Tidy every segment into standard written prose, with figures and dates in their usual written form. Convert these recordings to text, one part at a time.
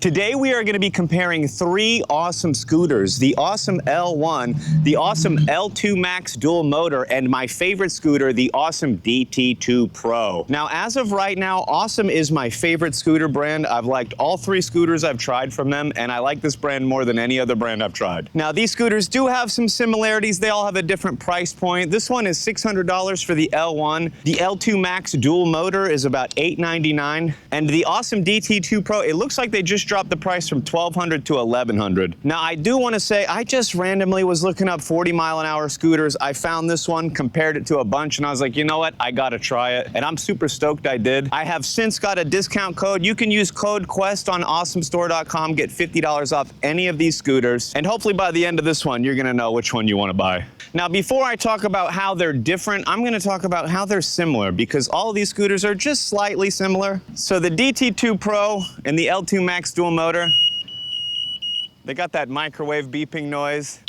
Today we are going to be comparing three Ausom scooters, the Ausom L1, the Ausom L2 Max dual motor, and my favorite scooter, the Ausom DT2 Pro. Now, as of right now, Ausom is my favorite scooter brand. I've liked all three scooters I've tried from them, and I like this brand more than any other brand I've tried. Now, these scooters do have some similarities. They all have a different price point. This one is $600 for the L1. The L2 Max dual motor is about $899, and the Ausom DT2 Pro, it looks like they just dropped the price from $1,200 to $1,100. Now, I do want to say, I just randomly was looking up 40-mile-an-hour scooters. I found this one, compared it to a bunch, and I was like, you know what? I gotta try it, and I'm super stoked I did. I have since got a discount code. You can use code QUEST on AusomStore.com, get $50 off any of these scooters, and hopefully by the end of this one, you're gonna know which one you want to buy. Now, before I talk about how they're different, I'm gonna talk about how they're similar, because all of these scooters are just slightly similar. So the DT2 Pro and the L2 Max dual motor, they got that microwave beeping noise.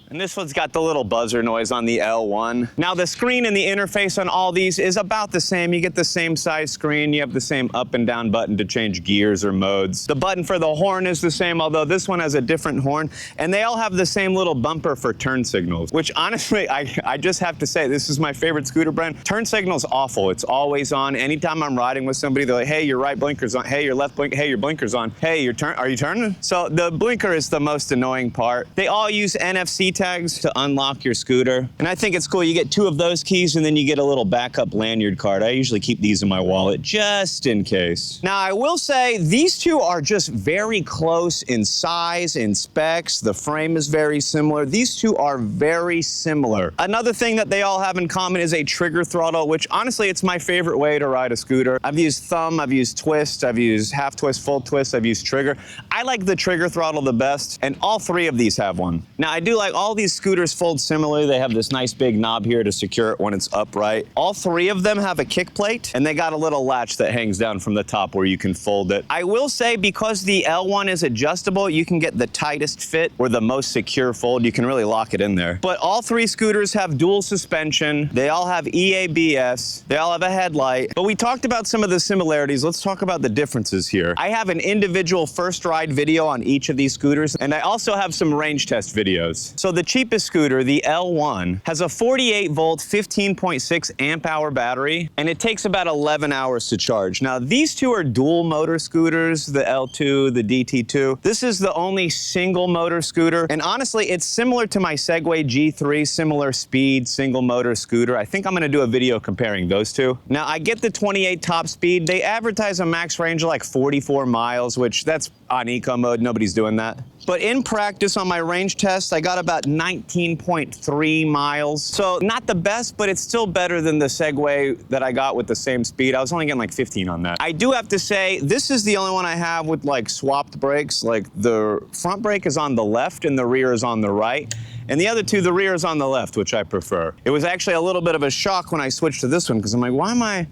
And this one's got the little buzzer noise on the L1. Now, the screen and the interface on all these is about the same. You get the same size screen. You have the same up and down button to change gears or modes. The button for the horn is the same, although this one has a different horn. And they all have the same little bumper for turn signals, which honestly, I just have to say, this is my favorite scooter brand. Turn signal's awful. It's always on. Anytime I'm riding with somebody, they're like, hey, your right blinker's on. Hey, your left blink. Hey, your blinker's on. Hey, are you turning? So the blinker is the most annoying part. They all use NFC tags to unlock your scooter. And I think it's cool. You get two of those keys and then you get a little backup lanyard card. I usually keep these in my wallet just in case. Now, I will say these two are just very close in size, in specs. The frame is very similar. These two are very similar. Another thing that they all have in common is a trigger throttle, which honestly, it's my favorite way to ride a scooter. I've used thumb, I've used twist, I've used half twist, full twist, I've used trigger. I like the trigger throttle the best, and all three of these have one. Now, I do like all these scooters fold similarly. They have this nice big knob here to secure it when it's upright. All three of them have a kick plate, and they got a little latch that hangs down from the top where you can fold it. I will say, because the L1 is adjustable, you can get the tightest fit or the most secure fold. You can really lock it in there. But all three scooters have dual suspension. They all have EABS. They all have a headlight. But we talked about some of the similarities. Let's talk about the differences here. I have an individual first ride video on each of these scooters, and I also have some range test videos. So the cheapest scooter, the L1, has a 48-volt, 15.6 amp-hour battery, and it takes about 11 hours to charge. Now, these two are dual motor scooters, the L2, the DT2. This is the only single motor scooter, and honestly, it's similar to my Segway G3, similar speed, single motor scooter. I think I'm gonna do a video comparing those two. Now, I get the 28 top speed. They advertise a max range of like 44 miles, which that's on eco mode. Nobody's doing that. But in practice on my range test, I got about 19.3 miles. So not the best, but it's still better than the Segway that I got with the same speed. I was only getting like 15 on that. I do have to say, this is the only one I have with like swapped brakes. Like the front brake is on the left and the rear is on the right. And the other two, the rear is on the left, which I prefer. It was actually a little bit of a shock when I switched to this one, because I'm like, why am I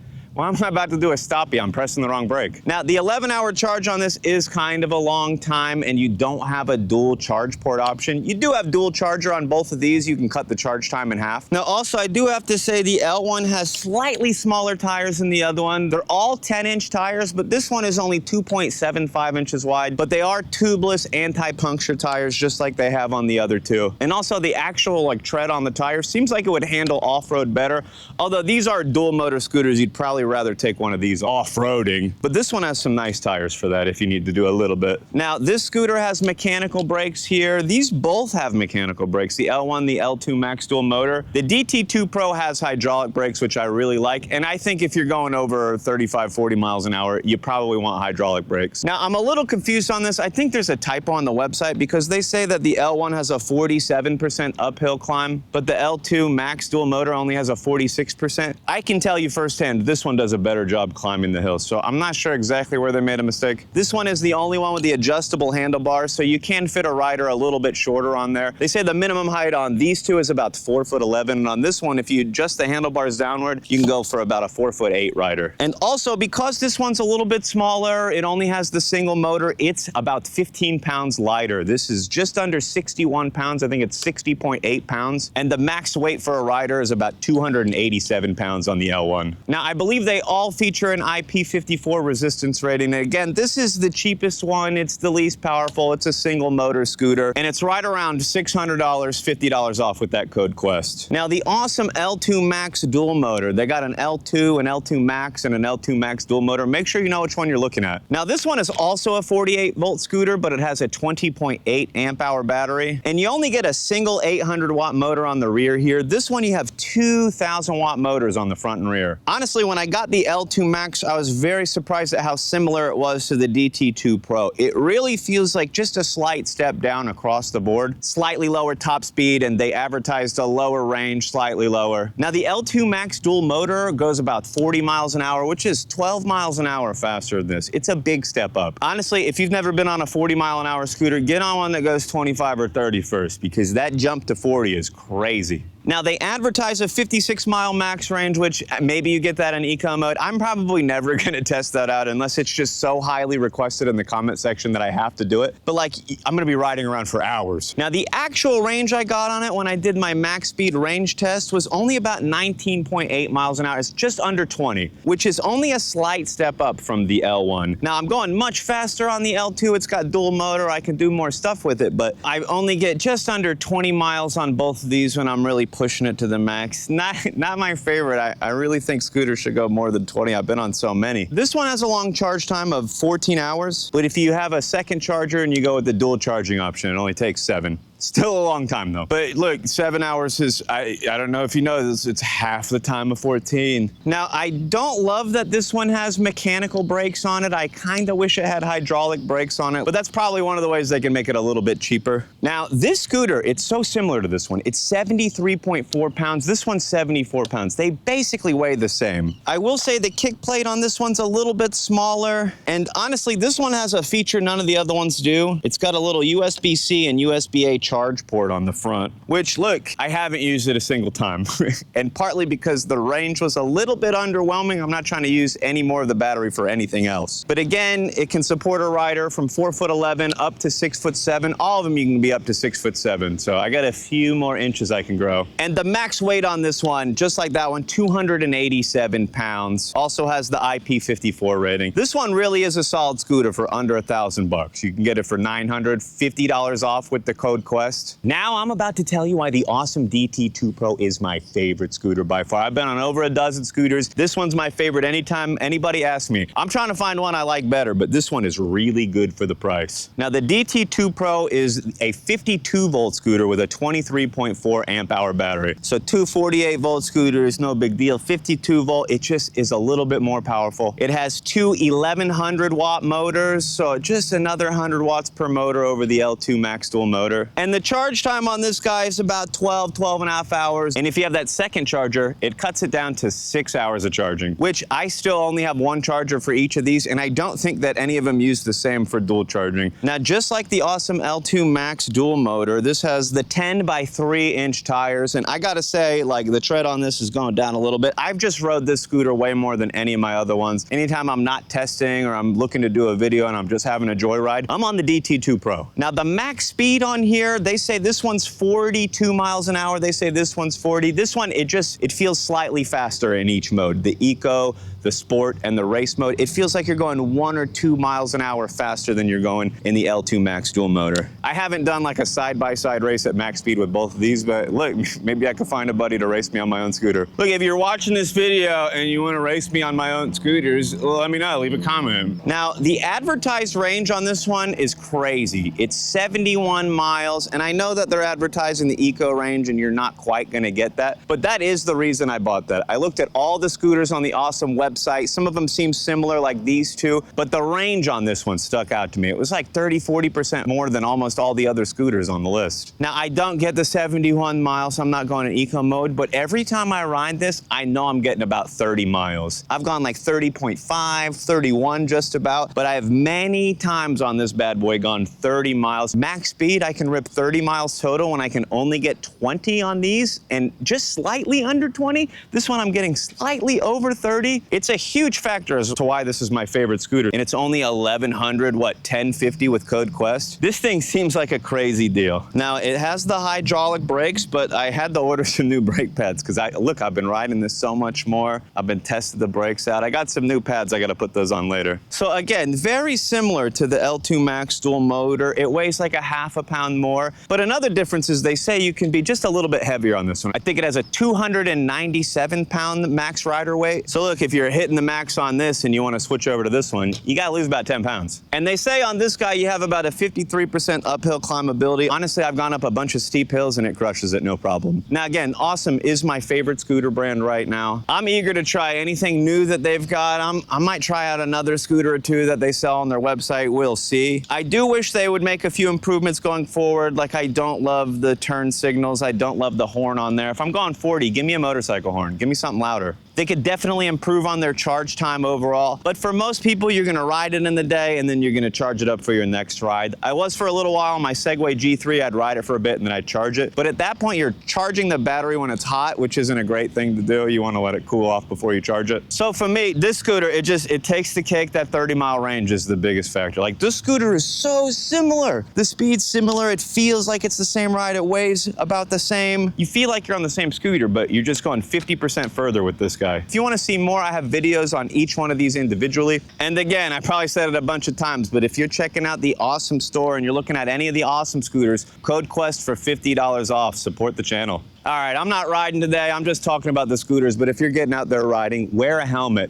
about to do a stoppie? I'm pressing the wrong brake. Now, the 11-hour charge on this is kind of a long time, and you don't have a dual charge port option. You do have dual charger on both of these. You can cut the charge time in half. Now, also, I do have to say the L1 has slightly smaller tires than the other one. They're all 10-inch tires, but this one is only 2.75 inches wide, but they are tubeless anti-puncture tires, just like they have on the other two. And also, the actual like tread on the tire seems like it would handle off-road better. Although these are dual motor scooters, you'd probably rather take one of these off-roading, but this one has some nice tires for that if you need to do a little bit. Now, this scooter has mechanical brakes here. These both have mechanical brakes, the L1, the L2 Max dual motor. The DT2 Pro has hydraulic brakes, which I really like, and I think if you're going over 35, 40 miles an hour, you probably want hydraulic brakes. Now, I'm a little confused on this. I think there's a typo on the website, because they say that the L1 has a 47% uphill climb, but the L2 Max dual motor only has a 46%. I can tell you firsthand, this one does a better job climbing the hill, so I'm not sure exactly where they made a mistake. This one is the only one with the adjustable handlebars, so you can fit a rider a little bit shorter on there. They say the minimum height on these two is about 4'11", and on this one, if you adjust the handlebars downward, you can go for about a 4'8" rider. And also, because this one's a little bit smaller, it only has the single motor, it's about 15 pounds lighter. This is just under 61 pounds. I think it's 60.8 pounds, and the max weight for a rider is about 287 pounds on the L1. Now, I believe believe they all feature an IP54 resistance rating. And again, this is the cheapest one. It's the least powerful. It's a single motor scooter, and it's right around $600, $50 off with that code QUEST. Now, the Ausom L2 Max dual motor, they got an L2, an L2 Max, and an L2 Max dual motor. Make sure you know which one you're looking at. Now, this one is also a 48-volt scooter, but it has a 20.8 amp hour battery, and you only get a single 800-watt motor on the rear here. This one, you have 2,000-watt motors on the front and rear. Honestly, when I got the L2 Max, I was very surprised at how similar it was to the DT2 Pro. It really feels like just a slight step down across the board. Slightly lower top speed, and they advertised a lower range, slightly lower. Now, the L2 Max dual motor goes about 40 miles an hour, which is 12 miles an hour faster than this. It's a big step up. Honestly, if you've never been on a 40-mile-an-hour scooter, get on one that goes 25 or 30 first, because that jump to 40 is crazy. Now, they advertise a 56-mile max range, which maybe you get that in eco mode. I'm probably never going to test that out unless it's just so highly requested in the comment section that I have to do it. But like, I'm going to be riding around for hours. Now, the actual range I got on it when I did my max speed range test was only about 19.8 miles an hour. It's just under 20, which is only a slight step up from the L1. Now, I'm going much faster on the L2. It's got dual motor. I can do more stuff with it, but I only get just under 20 miles on both of these when I'm really pushing it to the max. Not my favorite. I really think scooters should go more than 20. I've been on so many. This one has a long charge time of 14 hours, but if you have a second charger and you go with the dual charging option, it only takes 7. Still a long time though. But look, 7 hours is, I don't know if you know this, it's half the time of 14. Now, I don't love that this one has mechanical brakes on it. I kind of wish it had hydraulic brakes on it, but that's probably one of the ways they can make it a little bit cheaper. Now, this scooter, it's so similar to this one. It's 73.4 pounds. This one's 74 pounds. They basically weigh the same. I will say the kick plate on this one's a little bit smaller, and honestly, this one has a feature none of the other ones do. It's got a little USB-C and USB-A charge port on the front, which, look, I haven't used it a single time. And partly because the range was a little bit underwhelming. I'm not trying to use any more of the battery for anything else. But again, it can support a rider from 4'11" up to 6'7". All of them you can be up to 6'7". So I got a few more inches I can grow. And the max weight on this one, just like that one, 287 pounds. Also has the IP54 rating. This one really is a solid scooter for under $1,000. You can get it for $950 off with the code QUEST. Now I'm about to tell you why the Ausom DT2 Pro is my favorite scooter by far. I've been on over a dozen scooters. This one's my favorite anytime anybody asks me. I'm trying to find one I like better, but this one is really good for the price. Now, the DT2 Pro is a 52-volt scooter with a 23.4 amp hour battery. So two 48-volt scooters, no big deal. 52-volt, it just is a little bit more powerful. It has two 1,100-watt motors, so just another 100 watts per motor over the L2 Max dual motor. And the charge time on this guy is about 12 and a half hours. And if you have that second charger, it cuts it down to 6 hours of charging, which I still only have one charger for each of these, and I don't think that any of them use the same for dual charging. Now, just like the Ausom L2 Max dual motor, this has the 10 by 3-inch tires, and I gotta say, like, the tread on this is going down a little bit. I've just rode this scooter way more than any of my other ones. Anytime I'm not testing or I'm looking to do a video and I'm just having a joyride, I'm on the DT2 Pro. Now, the max speed on here, they say this one's 42 miles an hour. They say this one's 40. This one, it feels slightly faster in each mode. The eco, the sport, and the race mode. It feels like you're going 1 or 2 miles an hour faster than you're going in the L2 Max dual motor. I haven't done like a side-by-side race at max speed with both of these, but look, maybe I could find a buddy to race me on my own scooter. Look, if you're watching this video and you want to race me on my own scooters, let me know, leave a comment. Now, the advertised range on this one is crazy. It's 71 miles, and I know that they're advertising the eco range and you're not quite gonna get that, but that is the reason I bought that. I looked at all the scooters on the Ausom website. Some of them seem similar, like these two, but the range on this one stuck out to me. It was like 30–40% more than almost all the other scooters on the list. Now, I don't get the 71 miles, so I'm not going in eco mode, but every time I ride this, I know I'm getting about 30 miles. I've gone like 30.5, 31 just about, but I have many times on this bad boy gone 30 miles. Max speed, I can rip 30 miles total when I can only get 20 on these, and just slightly under 20. This one I'm getting slightly over 30. It's it's a huge factor as to why this is my favorite scooter. And it's only 1,100, what, 1,050 with code Quest. This thing seems like a crazy deal. Now, it has the hydraulic brakes, but I had to order some new brake pads because I've been riding this so much more. I've been testing the brakes out. I got some new pads. I got to put those on later. So again, very similar to the L2 Max dual motor. It weighs like a half a pound more. But another difference is they say you can be just a little bit heavier on this one. I think it has a 297 pound max rider weight. So look, if you're hitting the max on this and you want to switch over to this one, you got to lose about 10 pounds. And they say on this guy, you have about a 53% uphill climbability. Honestly, I've gone up a bunch of steep hills and it crushes it, no problem. Now again, Ausom is my favorite scooter brand right now. I'm eager to try anything new that they've got. I might try out another scooter or two that they sell on their website. We'll see. I do wish they would make a few improvements going forward. Like, I don't love the turn signals. I don't love the horn on there. If I'm going 40, give me a motorcycle horn. Give me something louder. They could definitely improve on their charge time overall. But for most people, you're gonna ride it in the day and then you're gonna charge it up for your next ride. I was for a little while on my Segway G3, I'd ride it for a bit and then I'd charge it. But at that point, you're charging the battery when it's hot, which isn't a great thing to do. You wanna let it cool off before you charge it. So for me, this scooter, it takes the cake. That 30-mile range is the biggest factor. Like, this scooter is so similar. The speed's similar. It feels like it's the same ride. It weighs about the same. You feel like you're on the same scooter, but you're just going 50% further with this guy. If you want to see more, I have videos on each one of these individually. And again, I probably said it a bunch of times, but if you're checking out the Ausom store and you're looking at any of the Ausom scooters, code Quest for $50 off. Support the channel. All right, I'm not riding today. I'm just talking about the scooters, but if you're getting out there riding, wear a helmet.